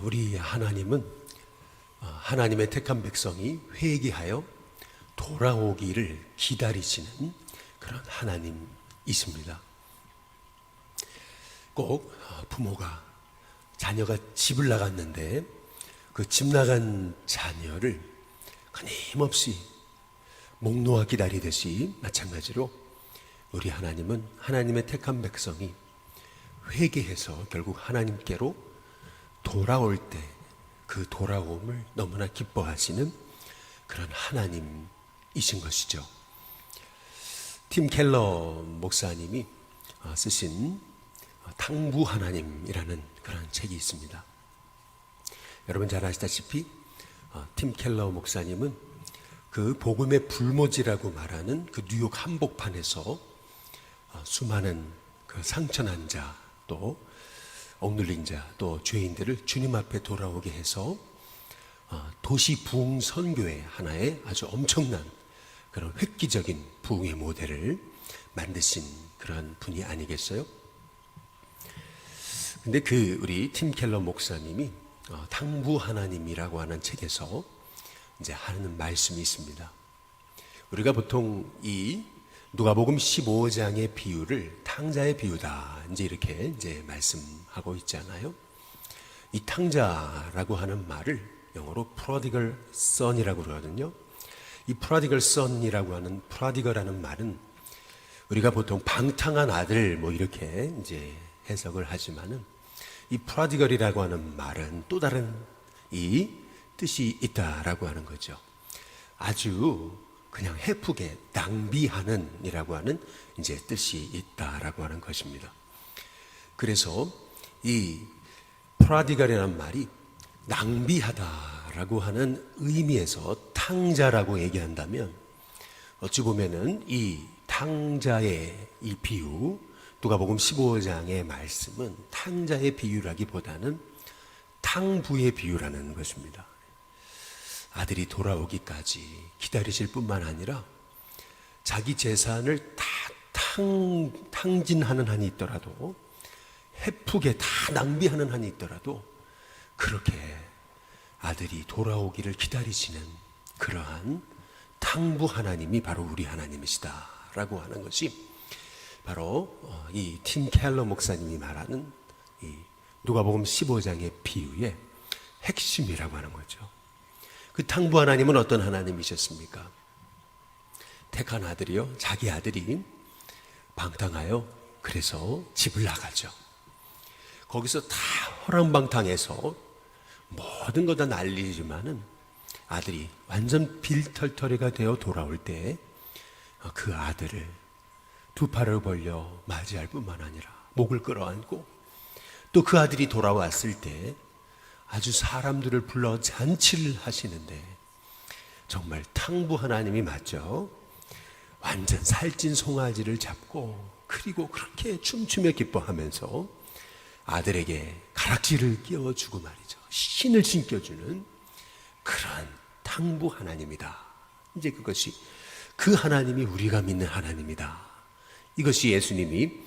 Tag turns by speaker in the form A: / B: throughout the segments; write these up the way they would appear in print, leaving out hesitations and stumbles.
A: 우리 하나님은 하나님의 택한 백성이 회개하여 돌아오기를 기다리시는 그런 하나님이십니다. 꼭 부모가 자녀가 집을 나갔는데 그 집 나간 자녀를 끊임없이 목 놓아 기다리듯이 마찬가지로 우리 하나님은 하나님의 택한 백성이 회개해서 결국 하나님께로 돌아올 때 그 돌아옴을 너무나 기뻐하시는 그런 하나님이신 것이죠. 팀 켈러 목사님이 쓰신 탕부 하나님이라는 그런 책이 있습니다. 여러분 잘 아시다시피 팀 켈러 목사님은 그 복음의 불모지라고 말하는 그 뉴욕 한복판에서 수많은 그 상처난 자, 또 억눌린 자, 또 죄인들을 주님 앞에 돌아오게 해서 도시 부흥 선교의 하나의 아주 엄청난 그런 획기적인 부흥의 모델을 만드신 그런 분이 아니겠어요? 근데 그 우리 팀 켈러 목사님이 탕부 하나님이라고 하는 책에서 이제 하는 말씀이 있습니다. 우리가 보통 이 누가복음 15장의 비유를 탕자의 비유다 이제 이렇게 이제 말씀하고 있잖아요. 이 탕자라고 하는 말을 영어로 prodigal son이라고 그러거든요. 이 prodigal son이라고 하는 prodigal이라는 말은 우리가 보통 방탕한 아들 뭐 이렇게 이제 해석을 하지만은 이 prodigal이라고 하는 말은 또 다른 이 뜻이 있다라고 하는 거죠. 아주 그냥 헤프게 낭비하는 이라고 하는 이제 뜻이 있다라고 하는 것입니다. 그래서 이 프라디갈이라는 말이 낭비하다라고 하는 의미에서 탕자라고 얘기한다면 어찌 보면은 이 탕자의 이 비유, 누가복음 15장의 말씀은 탕자의 비유라기보다는 탕부의 비유라는 것입니다. 아들이 돌아오기까지 기다리실 뿐만 아니라 자기 재산을 다 탕진하는 한이 있더라도 헤프게 다 낭비하는 한이 있더라도 그렇게 아들이 돌아오기를 기다리시는 그러한 탕부 하나님이 바로 우리 하나님이시다라고 하는 것이 바로 이 팀 켈러 목사님이 말하는 이 누가복음 15장의 비유의 핵심이라고 하는 거죠. 그 탕부 하나님은 어떤 하나님이셨습니까? 택한 아들이요, 자기 아들이 방탕하여 그래서 집을 나가죠. 거기서 다 허랑방탕해서 모든 거 다 난리지만은 아들이 완전 빌털터리가 되어 돌아올 때 그 아들을 두 팔을 벌려 맞이할 뿐만 아니라 목을 끌어안고 또 그 아들이 돌아왔을 때 아주 사람들을 불러 잔치를 하시는데 정말 탕부 하나님이 맞죠? 완전 살찐 송아지를 잡고 그리고 그렇게 춤추며 기뻐하면서 아들에게 가락지를 끼워주고 말이죠. 신을 신겨주는 그런 탕부 하나님이다. 이제 그것이 그 하나님이 우리가 믿는 하나님이다. 이것이 예수님이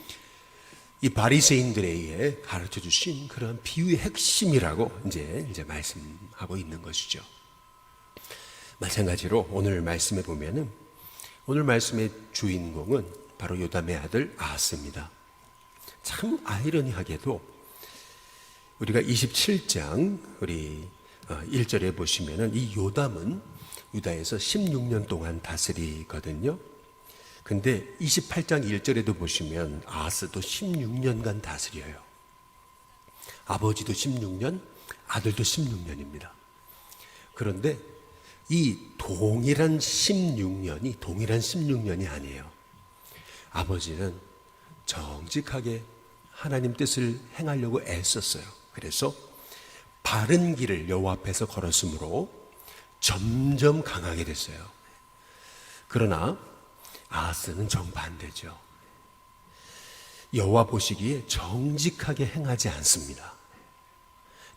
A: 이 바리새인들에 의해 가르쳐 주신 그런 비유의 핵심이라고 이제 말씀하고 있는 것이죠. 마찬가지로 오늘 말씀에 보면은 오늘 말씀의 주인공은 바로 요담의 아들 아하스입니다. 참 아이러니하게도 우리가 27장 우리 1절에 보시면은 이 요담은 유다에서 16년 동안 다스리거든요. 근데 28장 1절에도 보시면 아하스도 16년간 다스려요. 아버지도 16년, 아들도 16년입니다. 그런데 이 동일한 16년이 아니에요. 아버지는 정직하게 하나님 뜻을 행하려고 애썼어요. 그래서 바른 길을 여호와 앞에서 걸었으므로 점점 강하게 됐어요. 그러나 아하스는 정반대죠. 여호와 보시기에 정직하게 행하지 않습니다.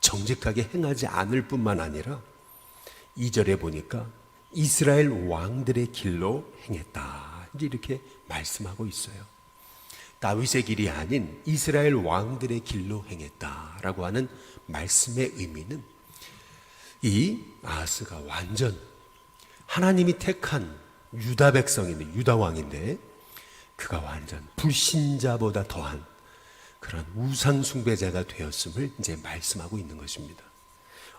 A: 정직하게 행하지 않을 뿐만 아니라 2절에 보니까 이스라엘 왕들의 길로 행했다. 이렇게 말씀하고 있어요. 다윗의 길이 아닌 이스라엘 왕들의 길로 행했다라고 하는 말씀의 의미는 이 아하스가 완전 하나님이 택한 유다 백성인데, 유다 왕인데 그가 완전 불신자보다 더한 그런 우상 숭배자가 되었음을 이제 말씀하고 있는 것입니다.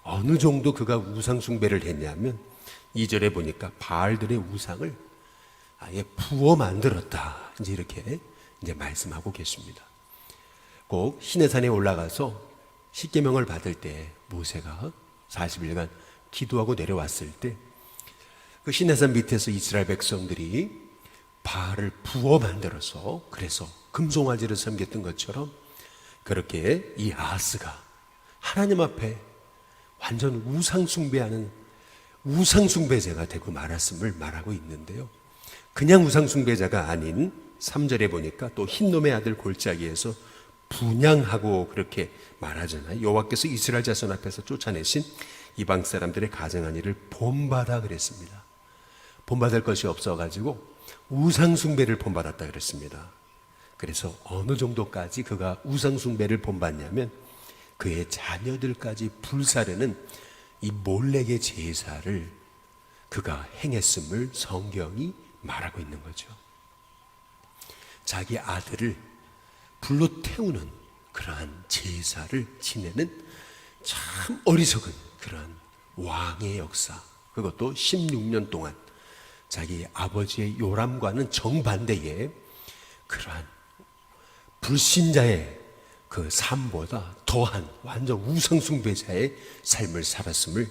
A: 어느 정도 그가 우상 숭배를 했냐면 2절에 보니까 바알들의 우상을 아예 부어 만들었다, 이제 이렇게 이제 말씀하고 계십니다. 꼭 시내산에 올라가서 십계명을 받을 때 모세가 40일간 기도하고 내려왔을 때 그 시내산 밑에서 이스라엘 백성들이 바알을 부어 만들어서 그래서 금송아지를 섬겼던 것처럼 그렇게 이 아하스가 하나님 앞에 완전 우상숭배하는 우상숭배자가 되고 말았음을 말하고 있는데요. 그냥 우상숭배자가 아닌 3절에 보니까 또 흰놈의 아들 골짜기에서 분향하고 그렇게 말하잖아요. 여호와께서 이스라엘 자손 앞에서 쫓아내신 이방 사람들의 가증한 일을 본받아 그랬습니다. 본받을 것이 없어가지고 우상숭배를 본받았다 그랬습니다. 그래서 어느 정도까지 그가 우상숭배를 본받냐면 그의 자녀들까지 불사르는 이 몰렉의 제사를 그가 행했음을 성경이 말하고 있는 거죠. 자기 아들을 불로 태우는 그러한 제사를 지내는 참 어리석은 그러한 왕의 역사, 그것도 16년 동안 자기 아버지의 요람과는 정반대의 그러한 불신자의 그 삶보다 더한 완전 우상숭배자의 삶을 살았음을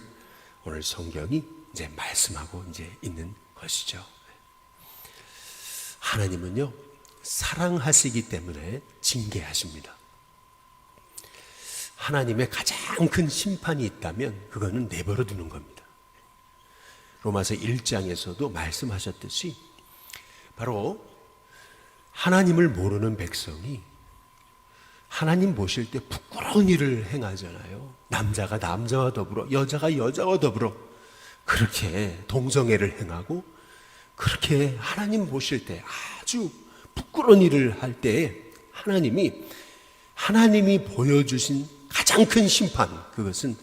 A: 오늘 성경이 이제 말씀하고 이제 있는 것이죠. 하나님은요, 사랑하시기 때문에 징계하십니다. 하나님의 가장 큰 심판이 있다면 그거는 내버려 두는 겁니다. 로마서 1장에서도 말씀하셨듯이 바로 하나님을 모르는 백성이 하나님 보실 때 부끄러운 일을 행하잖아요. 남자가 남자와 더불어, 여자가 여자와 더불어 그렇게 동성애를 행하고 그렇게 하나님 보실 때 아주 부끄러운 일을 할 때 하나님이 보여주신 가장 큰 심판, 그것은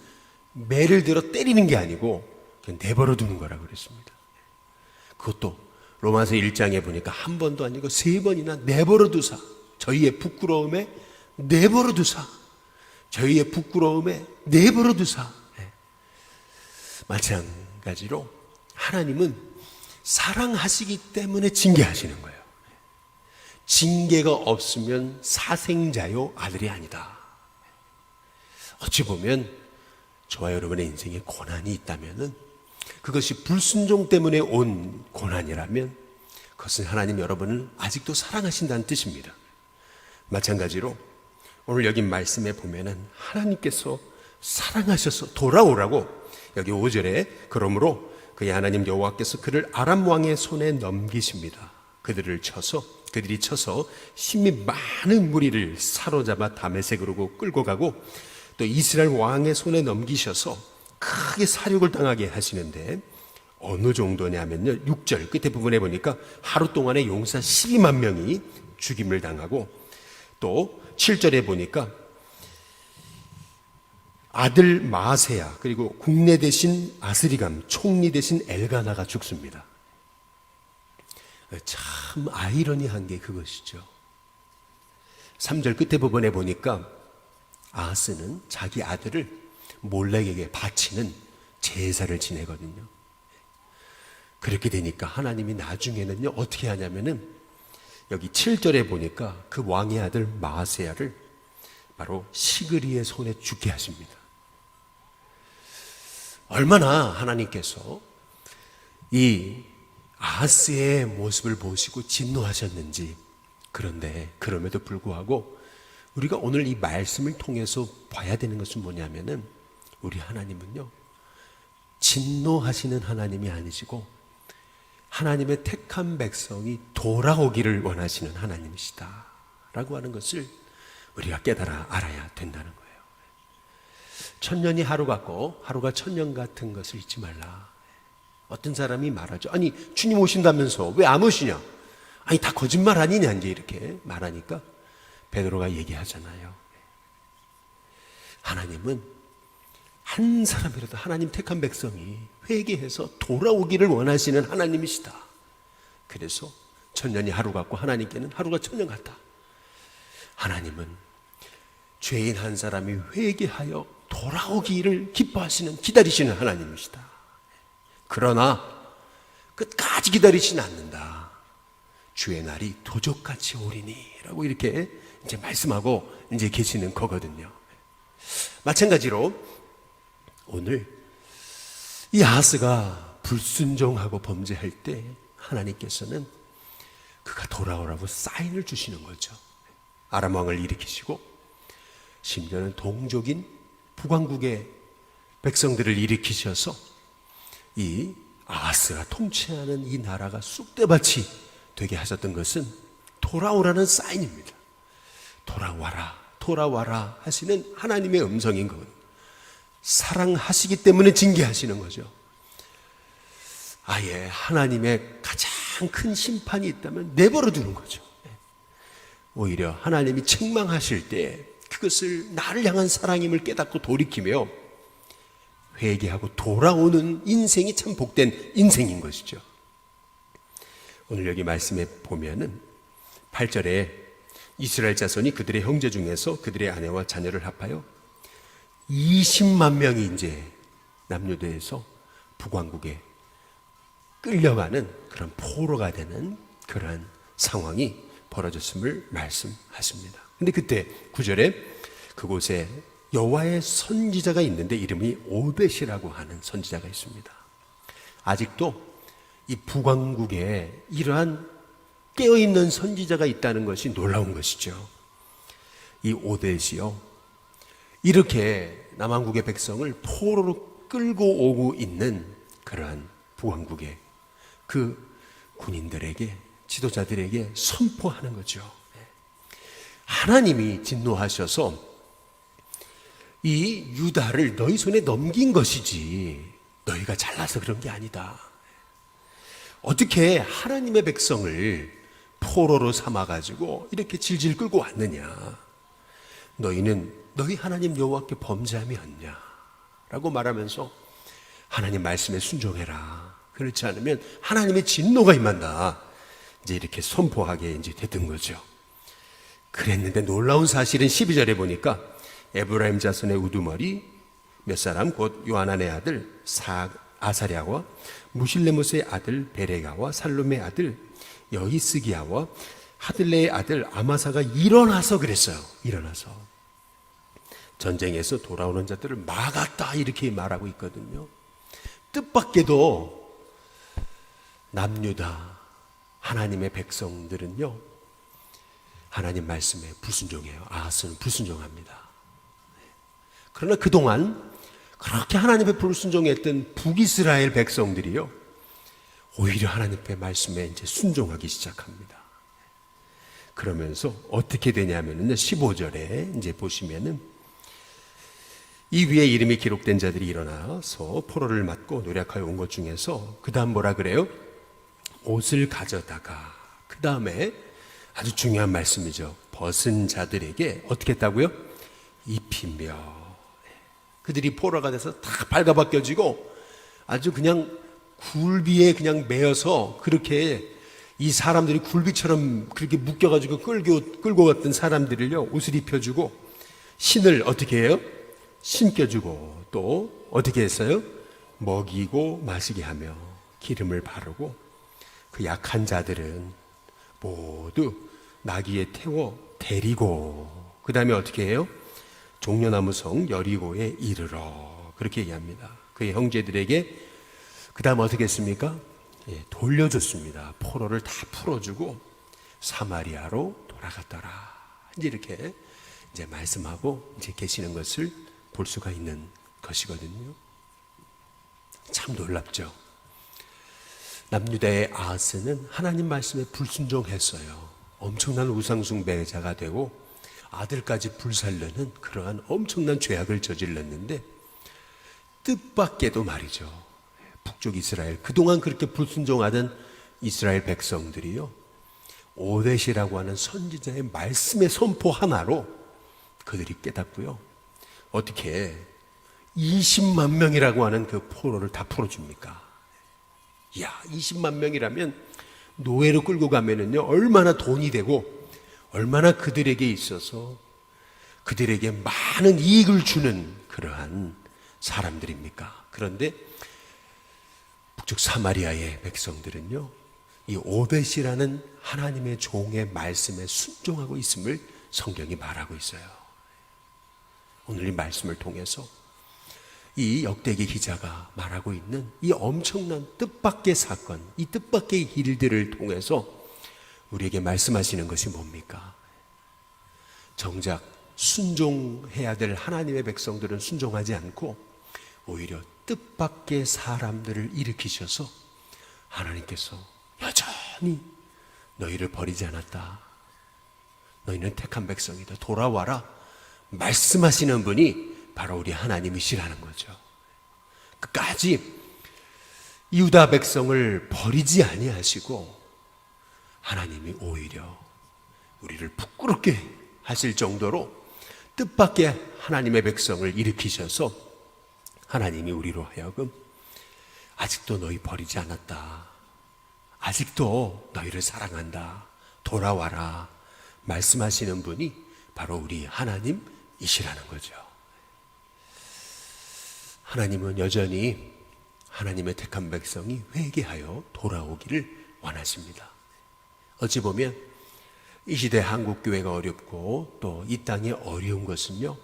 A: 매를 들어 때리는 게 아니고 그냥 내버려 두는 거라고 그랬습니다. 그것도 로마서 1장에 보니까 한 번도 아니고 3번이나 내버려 두사, 저희의 부끄러움에 내버려 두사, 저희의 부끄러움에 내버려 두사. 마찬가지로 하나님은 사랑하시기 때문에 징계하시는 거예요. 징계가 없으면 사생자요 아들이 아니다. 어찌 보면 저와 여러분의 인생에 고난이 있다면은 그것이 불순종 때문에 온 고난이라면 그것은 하나님 여러분을 아직도 사랑하신다는 뜻입니다. 마찬가지로 오늘 여기 말씀에 보면은 하나님께서 사랑하셔서 돌아오라고 여기 5절에 그러므로 그의 하나님 여호와께서 그를 아람 왕의 손에 넘기십니다. 그들이 쳐서 심히 많은 무리를 사로잡아 다메섹으로 끌고 가고 또 이스라엘 왕의 손에 넘기셔서 크게 사륙을 당하게 하시는데 어느 정도냐면요, 6절 끝에 부분에 보니까 하루 동안에 용사 12만 명이 죽임을 당하고 또 7절에 보니까 아들 마세야 그리고 국내 대신 아스리감, 총리 대신 엘가나가 죽습니다. 참 아이러니한 게 그것이죠. 3절 끝에 부분에 보니까 아하스는 자기 아들을 몰렉에게 바치는 제사를 지내거든요. 그렇게 되니까 하나님이 나중에는요 어떻게 하냐면은 여기 7절에 보니까 그 왕의 아들 마세야를 바로 시그리의 손에 죽게 하십니다. 얼마나 하나님께서 이 아하스의 모습을 보시고 진노하셨는지. 그런데 그럼에도 불구하고 우리가 오늘 이 말씀을 통해서 봐야 되는 것은 뭐냐면은 우리 하나님은요 진노하시는 하나님이 아니시고 하나님의 택한 백성이 돌아오기를 원하시는 하나님이시다 라고 하는 것을 우리가 깨달아 알아야 된다는 거예요. 천년이 하루 같고 하루가 천년 같은 것을 잊지 말라. 어떤 사람이 말하죠. 아니 주님 오신다면서 왜 안 오시냐? 아니 다 거짓말 아니냐 이제 이렇게 말하니까 베드로가 얘기하잖아요. 하나님은 한 사람이라도 하나님 택한 백성이 회개해서 돌아오기를 원하시는 하나님이시다. 그래서 천년이 하루 같고 하나님께는 하루가 천년 같다. 하나님은 죄인 한 사람이 회개하여 돌아오기를 기뻐하시는, 기다리시는 하나님이시다. 그러나 끝까지 기다리시는 않는다. 주의 날이 도적같이 오리니 라고 이렇게 이제 말씀하고 이제 계시는 거거든요. 마찬가지로 오늘 이 아하스가 불순종하고 범죄할 때 하나님께서는 그가 돌아오라고 사인을 주시는 거죠. 아람 왕을 일으키시고 심지어는 동족인 북왕국의 백성들을 일으키셔서 이 아하스가 통치하는 이 나라가 쑥대밭이 되게 하셨던 것은 돌아오라는 사인입니다. 돌아와라, 돌아와라 하시는 하나님의 음성인 거거든요. 사랑하시기 때문에 징계하시는 거죠. 아예 하나님의 가장 큰 심판이 있다면 내버려 두는 거죠. 오히려 하나님이 책망하실 때 그것을 나를 향한 사랑임을 깨닫고 돌이키며 회개하고 돌아오는 인생이 참 복된 인생인 것이죠. 오늘 여기 말씀에 보면은 8절에 이스라엘 자손이 그들의 형제 중에서 그들의 아내와 자녀를 합하여 20만 명이 이제 남유대에서 북왕국에 끌려가는 그런 포로가 되는 그러한 상황이 벌어졌음을 말씀하십니다. 근데 그때 9절에 그곳에 여호와의 선지자가 있는데 이름이 오벳이라고 하는 선지자가 있습니다. 아직도 이 북왕국에 이러한 깨어있는 선지자가 있다는 것이 놀라운 것이죠. 이 오벳이요, 이렇게 남왕국의 백성을 포로로 끌고 오고 있는 그러한 북왕국의 그 군인들에게, 지도자들에게 선포하는 거죠. 하나님이 진노하셔서 이 유다를 너희 손에 넘긴 것이지 너희가 잘나서 그런 게 아니다. 어떻게 하나님의 백성을 포로로 삼아가지고 이렇게 질질 끌고 왔느냐. 너희는 너희 하나님 여호와께 범죄함이 없냐 라고 말하면서 하나님 말씀에 순종해라. 그렇지 않으면 하나님의 진노가 임한다. 이제 이렇게 선포하게 이제 됐던 거죠. 그랬는데 놀라운 사실은 12절에 보니까 에브라임 자손의 우두머리 몇 사람 곧 요하난의 아들 아사랴와 무실레못의 아들 베레가와 살룸의 아들 여히스기야와 하들레의 아들 아마사가 일어나서 그랬어요. 일어나서 전쟁에서 돌아오는 자들을 막았다 이렇게 말하고 있거든요. 뜻밖에도 남유다 하나님의 백성들은요, 하나님 말씀에 불순종해요. 아하스는 불순종합니다. 그러나 그동안 그렇게 하나님의 불순종했던 북이스라엘 백성들이요, 오히려 하나님의 말씀에 이제 순종하기 시작합니다. 그러면서 어떻게 되냐면은 15절에 이제 보시면은 이 위에 이름이 기록된 자들이 일어나서 포로를 맞고 노력하여 온 것 중에서 그 다음 뭐라 그래요? 옷을 가져다가, 그 다음에 아주 중요한 말씀이죠. 벗은 자들에게 어떻게 했다고요? 입히며. 그들이 포로가 돼서 다 발가벗겨지고 아주 그냥 굴비에 그냥 매여서 그렇게 이 사람들이 굴비처럼 그렇게 묶여가지고 끌고 갔던 사람들을요, 옷을 입혀주고 신을 어떻게 해요? 신겨주고 또 어떻게 했어요? 먹이고 마시게 하며 기름을 바르고 그 약한 자들은 모두 나귀에 태워 데리고 그 다음에 어떻게 해요? 종려나무 성 여리고에 이르러 그렇게 얘기합니다. 그의 형제들에게 그 다음 어떻게 했습니까? 돌려줬습니다. 포로를 다 풀어주고 사마리아로 돌아갔더라. 이제 이렇게 이제 말씀하고 이제 계시는 것을 볼 수가 있는 것이거든요. 참 놀랍죠. 남유다의 아하스는 하나님 말씀에 불순종했어요. 엄청난 우상숭배자가 되고 아들까지 불살르는 그러한 엄청난 죄악을 저질렀는데 뜻밖에도 말이죠. 북쪽 이스라엘, 그동안 그렇게 불순종하던 이스라엘 백성들이요, 오벳이라고 하는 선지자의 말씀의 선포 하나로 그들이 깨닫고요. 어떻게 20만 명이라고 하는 그 포로를 다 풀어줍니까? 이야, 20만 명이라면 노예로 끌고 가면은요, 얼마나 돈이 되고, 얼마나 그들에게 있어서 그들에게 많은 이익을 주는 그러한 사람들입니까? 그런데 북쪽 사마리아의 백성들은요, 이 오벳이라는 하나님의 종의 말씀에 순종하고 있음을 성경이 말하고 있어요. 오늘 이 말씀을 통해서 이 역대기 기자가 말하고 있는 이 엄청난 뜻밖의 사건, 이 뜻밖의 일들을 통해서 우리에게 말씀하시는 것이 뭡니까? 정작 순종해야 될 하나님의 백성들은 순종하지 않고 오히려 뜻밖의 사람들을 일으키셔서 하나님께서 여전히 너희를 버리지 않았다. 너희는 택한 백성이다. 돌아와라. 말씀하시는 분이 바로 우리 하나님이시라는 거죠. 끝까지 유다 백성을 버리지 아니하시고 하나님이 오히려 우리를 부끄럽게 하실 정도로 뜻밖의 하나님의 백성을 일으키셔서 하나님이 우리로 하여금 아직도 너희 버리지 않았다. 아직도 너희를 사랑한다. 돌아와라. 말씀하시는 분이 바로 우리 하나님이시라는 거죠. 하나님은 여전히 하나님의 택한 백성이 회개하여 돌아오기를 원하십니다. 어찌 보면 이 시대 한국교회가 어렵고 또 이 땅이 어려운 것은요,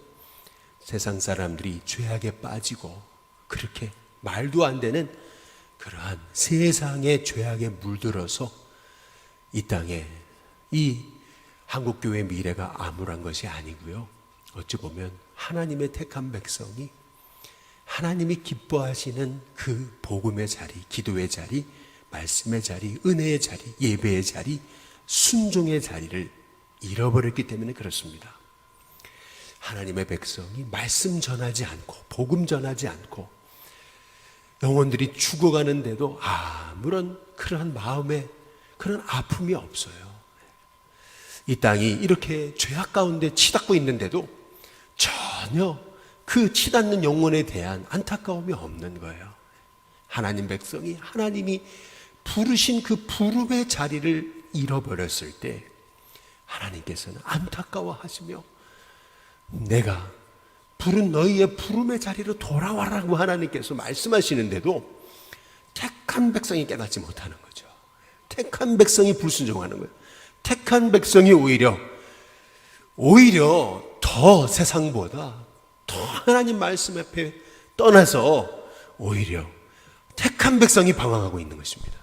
A: 세상 사람들이 죄악에 빠지고 그렇게 말도 안 되는 그러한 세상의 죄악에 물들어서 이 땅에 이 한국교회의 미래가 암울한 것이 아니고요, 어찌 보면 하나님의 택한 백성이 하나님이 기뻐하시는 그 복음의 자리, 기도의 자리, 말씀의 자리, 은혜의 자리, 예배의 자리, 순종의 자리를 잃어버렸기 때문에 그렇습니다. 하나님의 백성이 말씀 전하지 않고 복음 전하지 않고 영혼들이 죽어가는데도 아무런 그러한 마음에 그런 아픔이 없어요. 이 땅이 이렇게 죄악 가운데 치닫고 있는데도 전혀 그 치닫는 영혼에 대한 안타까움이 없는 거예요. 하나님 백성이 하나님이 부르신 그 부름의 자리를 잃어버렸을 때 하나님께서는 안타까워하시며 내가 부른 너희의 부름의 자리로 돌아와라고 하나님께서 말씀하시는데도 택한 백성이 깨닫지 못하는 거죠. 택한 백성이 불순종하는 거예요. 택한 백성이 오히려 더 세상보다 더 하나님 말씀 앞에 떠나서 오히려 택한 백성이 방황하고 있는 것입니다.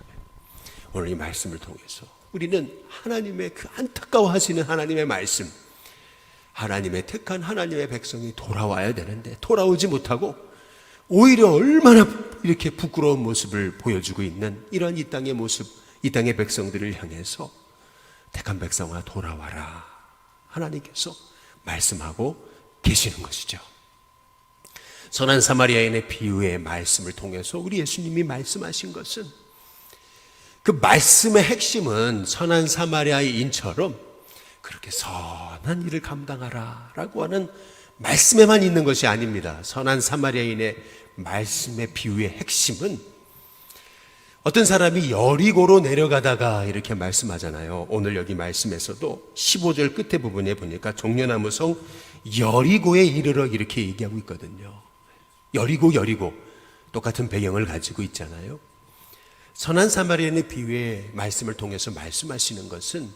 A: 오늘 이 말씀을 통해서 우리는 하나님의 그 안타까워하시는 하나님의 말씀, 하나님의 택한 하나님의 백성이 돌아와야 되는데 돌아오지 못하고 오히려 얼마나 이렇게 부끄러운 모습을 보여주고 있는 이런 이 땅의 모습, 이 땅의 백성들을 향해서 택한 백성아 돌아와라 하나님께서 말씀하고 계시는 것이죠. 선한 사마리아인의 비유의 말씀을 통해서 우리 예수님이 말씀하신 것은 그 말씀의 핵심은 선한 사마리아인처럼 그렇게 선한 일을 감당하라 라고 하는 말씀에만 있는 것이 아닙니다. 선한 사마리아인의 말씀의 비유의 핵심은 어떤 사람이 여리고로 내려가다가 이렇게 말씀하잖아요. 오늘 여기 말씀에서도 15절 끝에 부분에 보니까 종려나무 성 여리고에 이르러 이렇게 얘기하고 있거든요. 여리고 똑같은 배경을 가지고 있잖아요. 선한 사마리아인의 비유의 말씀을 통해서 말씀하시는 것은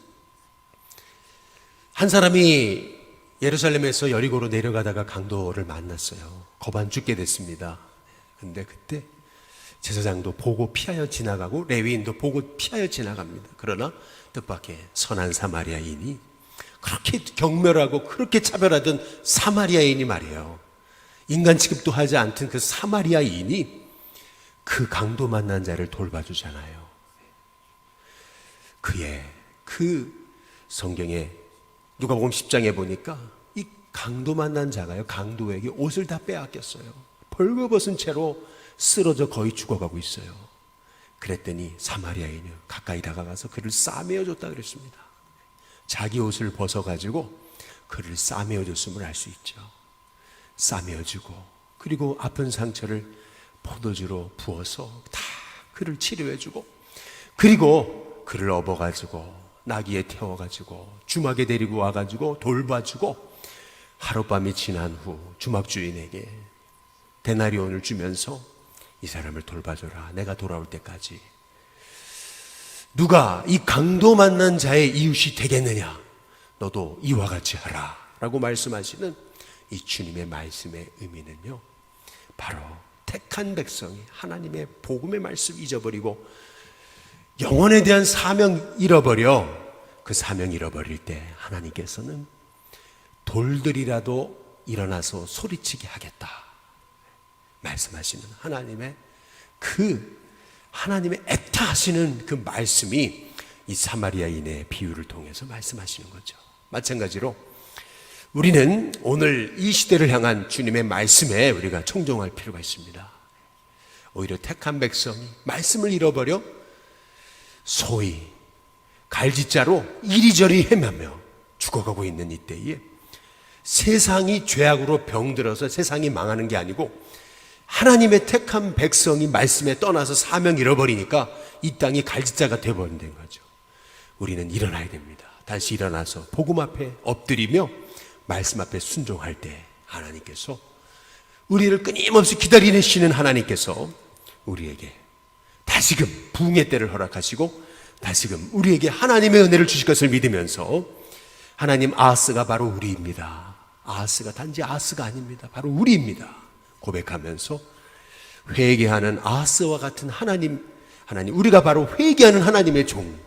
A: 한 사람이 예루살렘에서 여리고로 내려가다가 강도를 만났어요. 거반 죽게 됐습니다. 근데 그때 제사장도 보고 피하여 지나가고 레위인도 보고 피하여 지나갑니다. 그러나 뜻밖의 선한 사마리아인이 그렇게 경멸하고 그렇게 차별하던 사마리아인이 말이에요. 인간 취급도 하지 않던 그 사마리아인이 그 강도 만난 자를 돌봐주잖아요. 그의 그 성경에 누가복음 10장에 보니까 이 강도 만난 자가요, 강도에게 옷을 다 빼앗겼어요. 벌거벗은 채로 쓰러져 거의 죽어가고 있어요. 그랬더니 사마리아 여인이 가까이 다가가서 그를 싸매어 줬다 그랬습니다. 자기 옷을 벗어가지고 그를 싸매어 줬음을 알 수 있죠. 싸매어 주고, 그리고 아픈 상처를 포도주로 부어서 다 그를 치료해 주고, 그리고 그를 업어가지고 나귀에 태워가지고 주막에 데리고 와가지고 돌봐주고, 하룻밤이 지난 후 주막 주인에게 데나리온을 주면서 이 사람을 돌봐줘라. 내가 돌아올 때까지. 누가 이 강도 만난 자의 이웃이 되겠느냐? 너도 이와 같이 하라 라고 말씀하시는 이 주님의 말씀의 의미는요, 바로 택한 백성이 하나님의 복음의 말씀 잊어버리고 영혼에 대한 사명 잃어버려, 그 사명 잃어버릴 때 하나님께서는 돌들이라도 일어나서 소리치게 하겠다 말씀하시는 하나님의 애타하시는 그 말씀이 이 사마리아인의 비유를 통해서 말씀하시는 거죠. 마찬가지로 우리는 오늘 이 시대를 향한 주님의 말씀에 우리가 청종할 필요가 있습니다. 오히려 택한 백성이 말씀을 잃어버려 소위 갈짓자로 이리저리 헤매며 죽어가고 있는 이때에 세상이 죄악으로 병들어서 세상이 망하는 게 아니고 하나님의 택한 백성이 말씀에 떠나서 사명 잃어버리니까 이 땅이 갈짓자가 되어버린 거죠. 우리는 일어나야 됩니다. 다시 일어나서 복음 앞에 엎드리며 말씀 앞에 순종할 때 하나님께서, 우리를 끊임없이 기다리시는 하나님께서 우리에게 다시금 부흥의 때를 허락하시고 다시금 우리에게 하나님의 은혜를 주실 것을 믿으면서, 하나님, 아하스가 바로 우리입니다. 아하스가 단지 아하스가 아닙니다. 바로 우리입니다. 고백하면서 회개하는 아하스와 같은 하나님, 우리가 바로 회개하는 하나님의 종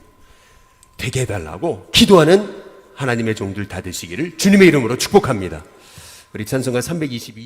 A: 되게 해달라고 기도하는 하나님의 종들 다 되시기를 주님의 이름으로 축복합니다. 우리 찬송가 322